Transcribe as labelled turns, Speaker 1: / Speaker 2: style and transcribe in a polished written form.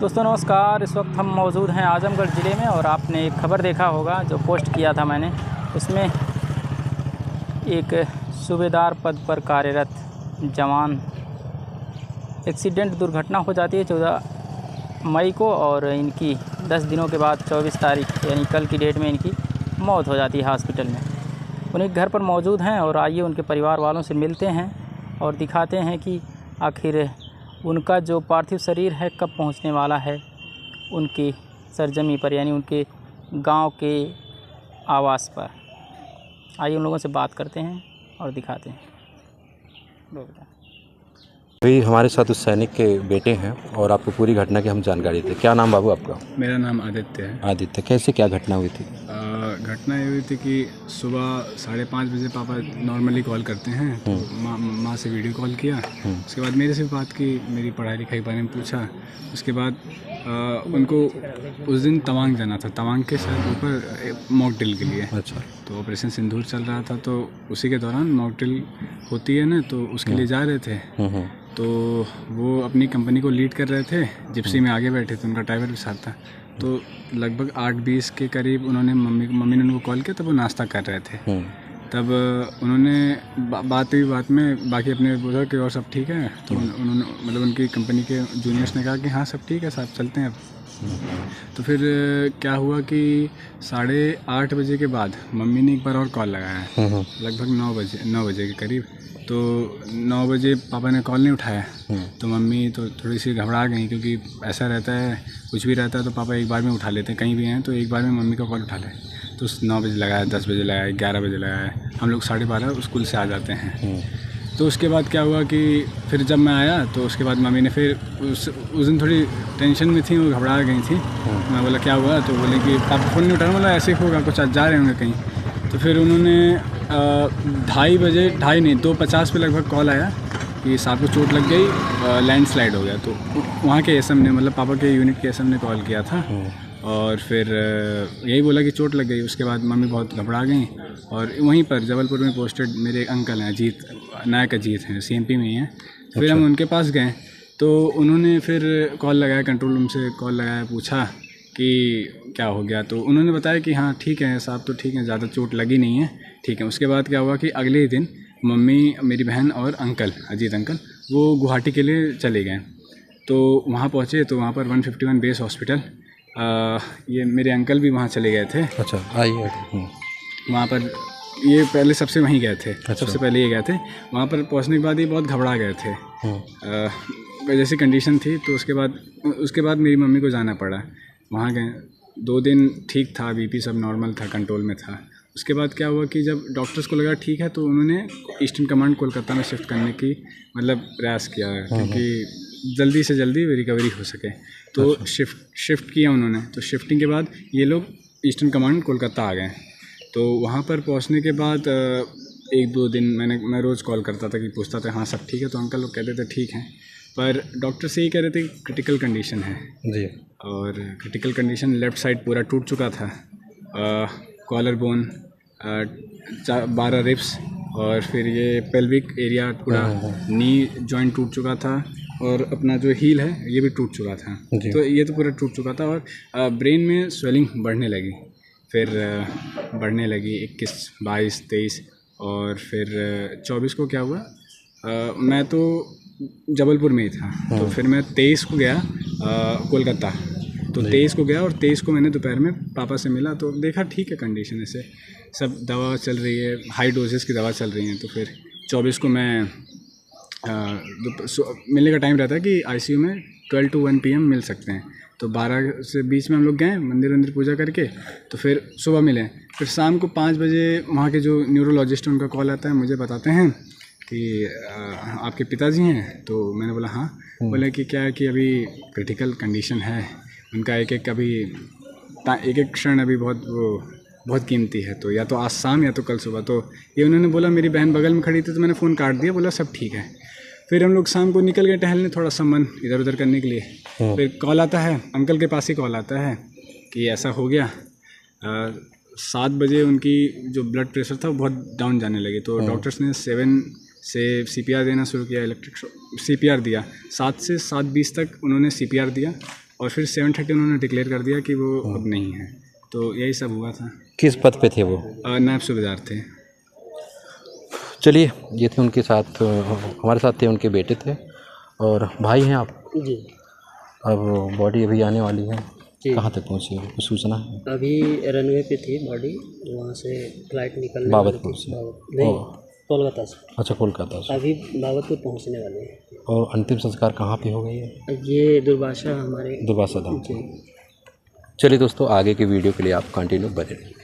Speaker 1: दोस्तों नमस्कार। इस वक्त हम मौजूद हैं आजमगढ़ ज़िले में और आपने एक खबर देखा होगा जो पोस्ट किया था मैंने। उसमें एक सूबेदार पद पर कार्यरत जवान एक्सीडेंट दुर्घटना हो जाती है 14 मई को और इनकी 10 दिनों के बाद 24 तारीख यानी कल की डेट में इनकी मौत हो जाती है हॉस्पिटल में। उन्हीं घर पर मौजूद हैं और आइए उनके परिवार वालों से मिलते हैं और दिखाते हैं कि आखिर उनका जो पार्थिव शरीर है कब पहुंचने वाला है उनकी सरजमी पर, यानी उनके गांव के आवास पर। आइए उन लोगों से बात करते हैं और दिखाते हैं।
Speaker 2: अभी हमारे साथ उस सैनिक के बेटे हैं और आपको पूरी घटना की हम जानकारी दें। क्या नाम बाबू आपका?
Speaker 3: मेरा नाम आदित्य है।
Speaker 2: आदित्य, कैसे क्या घटना हुई थी?
Speaker 3: घटना ये हुई थी कि सुबह 5:30 बजे पापा नॉर्मली कॉल करते हैं, तो माँ से वीडियो कॉल किया। उसके बाद मेरे से बात की, मेरी पढ़ाई लिखाई के बारे में पूछा। उसके बाद उनको उस दिन तवांग जाना था, तवांग के साथ ऊपर मॉक ड्रिल के लिए।
Speaker 2: अच्छा।
Speaker 3: तो ऑपरेशन सिंदूर चल रहा था, तो उसी के दौरान मॉक ड्रिल होती है ना, तो उसके लिए जा रहे थे। तो वो अपनी कंपनी को लीड कर रहे थे, जिप्सी में आगे बैठे थे, उनका ड्राइवर भी साथ था। तो लगभग 8:20 के करीब उन्होंने मम्मी ने उनको कॉल किया, तब वो नाश्ता कर रहे थे। तब उन्होंने बात में बाकी अपने बोला कि और सब ठीक है। तो उन्होंने मतलब उनकी कंपनी के जूनियर्स ने कहा कि हाँ सब ठीक है साहब, चलते हैं अब। तो फिर क्या हुआ कि 8:30 बजे के बाद मम्मी ने एक बार और कॉल लगाया, लगभग 9 बजे के करीब। तो 9 बजे पापा ने कॉल नहीं उठाया, तो मम्मी तो थोड़ी सी घबरा गई, क्योंकि ऐसा रहता है कुछ भी रहता है तो पापा एक बार में उठा लेते हैं, कहीं भी हैं तो एक बार में मम्मी का कॉल उठा लें। तो 9 बजे लगाया, 10 बजे लगाया, 11 बजे लगाया। हम लोग 12:30 स्कूल से आ जाते हैं। तो उसके बाद क्या हुआ कि फिर जब मैं आया तो उसके बाद मम्मी ने फिर उस दिन थोड़ी टेंशन में थी, वो घबरा गई थी। मैं बोला क्या हुआ, तो बोले कि पापा फ़ोन नहीं उठाना। बोला ऐसे ही होगा, कुछ आज जा रहे होंगे कहीं। तो फिर उन्होंने 2:50 पे लगभग कॉल आया कि साहब को चोट लग गई, लैंडस्लाइड हो गया। तो वहाँ के एसएम ने, मतलब पापा के यूनिट के एसएम ने कॉल किया था और फिर यही बोला कि चोट लग गई। उसके बाद मम्मी बहुत घबरा गई और वहीं पर जबलपुर में पोस्टेड मेरे अंकल हैं, नायक अजीत हैं, सीएमपी में ही हैं। फिर हम उनके पास गए तो उन्होंने फिर कॉल लगाया, कंट्रोल रूम से कॉल लगाया, पूछा कि क्या हो गया। तो उन्होंने बताया कि हाँ ठीक है साहब, तो ठीक है, ज़्यादा चोट लगी नहीं है, ठीक है। उसके बाद क्या हुआ कि अगले ही दिन मम्मी, मेरी बहन और अंकल, अजीत अंकल, वो गुवाहाटी के लिए चले गए। तो वहाँ पहुँचे तो वहाँ पर 151 बेस हॉस्पिटल, ये मेरे अंकल भी वहाँ चले गए थे।
Speaker 2: अच्छा, आइए।
Speaker 3: वहाँ पर ये पहले सबसे वहीं गए थे। अच्छा। सबसे पहले ये गए थे। वहाँ पर पहुँचने के बाद ये बहुत घबरा गए थे, जैसी कंडीशन थी। तो उसके बाद मेरी मम्मी को जाना पड़ा। वहाँ गए, 2 दिन ठीक था, बीपी सब नॉर्मल था, कंट्रोल में था। उसके बाद क्या हुआ कि जब डॉक्टर्स को लगा ठीक है, तो उन्होंने ईस्टर्न कमांड कोलकाता में शिफ्ट करने की मतलब प्रयास किया, क्योंकि जल्दी से जल्दी रिकवरी हो सके। तो अच्छा। शिफ्ट किया उन्होंने। तो शिफ्टिंग के बाद ये लोग ईस्टर्न कमांड कोलकाता आ गए। तो वहाँ पर पहुँचने के बाद 1-2 दिन मैं रोज़ कॉल करता था कि पूछता था हाँ सब ठीक है। तो अंकल लोग कहते थे ठीक है, पर डॉक्टर से ये कह रहे थे कि क्रिटिकल कंडीशन है जी। और क्रिटिकल कंडीशन, लेफ़्ट साइड पूरा टूट चुका था, कॉलर बोन, 12 रिब्स, और फिर ये पेल्विक एरिया पूरा, नी जॉइंट टूट चुका था, और अपना जो हील है ये भी टूट चुका था। तो ये तो पूरा टूट चुका था। और ब्रेन में स्वेलिंग बढ़ने लगी, फिर बढ़ने लगी 21, 22, 23, और फिर 24 को क्या हुआ, मैं तो जबलपुर में ही था। तो फिर मैं 23 को गया कोलकाता। तो 23 को गया और 23 को मैंने दोपहर में पापा से मिला, तो देखा ठीक है कंडीशन, ऐसे सब दवा चल रही है, हाई डोजेस की दवा चल रही है। तो फिर 24 को मैं मिलने का टाइम रहता है कि आईसीयू में 12 to 1 PM मिल सकते हैं। तो 12 से 20 में हम लोग गए, मंदिर पूजा करके, तो फिर सुबह मिले। फिर शाम को 5 बजे वहाँ के जो न्यूरोलॉजिस्ट उनका कॉल आता है, मुझे बताते हैं कि आपके पिताजी हैं। तो मैंने बोला हाँ। बोले कि क्या है कि अभी क्रिटिकल कंडीशन है, उनका एक एक क्षण अभी बहुत कीमती है, तो या तो आज शाम या तो कल सुबह। तो ये उन्होंने बोला, मेरी बहन बगल में खड़ी थी तो मैंने फ़ोन काट दिया, बोला सब ठीक है। फिर हम लोग शाम को निकल गए टहलने, थोड़ा सा मन इधर उधर करने के लिए। फिर कॉल आता है, अंकल के पास ही कॉल आता है कि ऐसा हो गया। 7 बजे उनकी जो ब्लड प्रेशर था वो बहुत डाउन जाने लगे। तो डॉक्टर्स ने 7 से CPR देना शुरू किया, इलेक्ट्रिक CPR दिया। 7 से 7:20 तक उन्होंने CPR दिया। और फिर 7:30 उन्होंने डिक्लेयर कर दिया कि वो अब नहीं है। तो यही सब हुआ था।
Speaker 2: किस पद पे थे वो?
Speaker 3: नायब सूबेदार थे।
Speaker 2: चलिए, ये थे उनके साथ, हमारे साथ थे उनके बेटे थे और भाई हैं आप
Speaker 4: जी।
Speaker 2: अब बॉडी अभी आने वाली है, कहाँ तक पहुँची है, कुछ सूचना है?
Speaker 4: अभी रनवे पे थी बॉडी, वहाँ से फ्लाइट निकलने
Speaker 2: बाबतपुर से?
Speaker 4: नहीं, कोलकाता से।
Speaker 2: अच्छा, कोलकाता से।
Speaker 4: अभी बाबतपुर पहुँचने वाले हैं।
Speaker 2: और अंतिम संस्कार कहाँ पे हो गई है?
Speaker 4: ये दुर्वासा हमारे
Speaker 2: दुर्वासा धाम।
Speaker 4: जी।
Speaker 2: चलिए दोस्तों, आगे के वीडियो के लिए आप कंटिन्यू बने रहिए।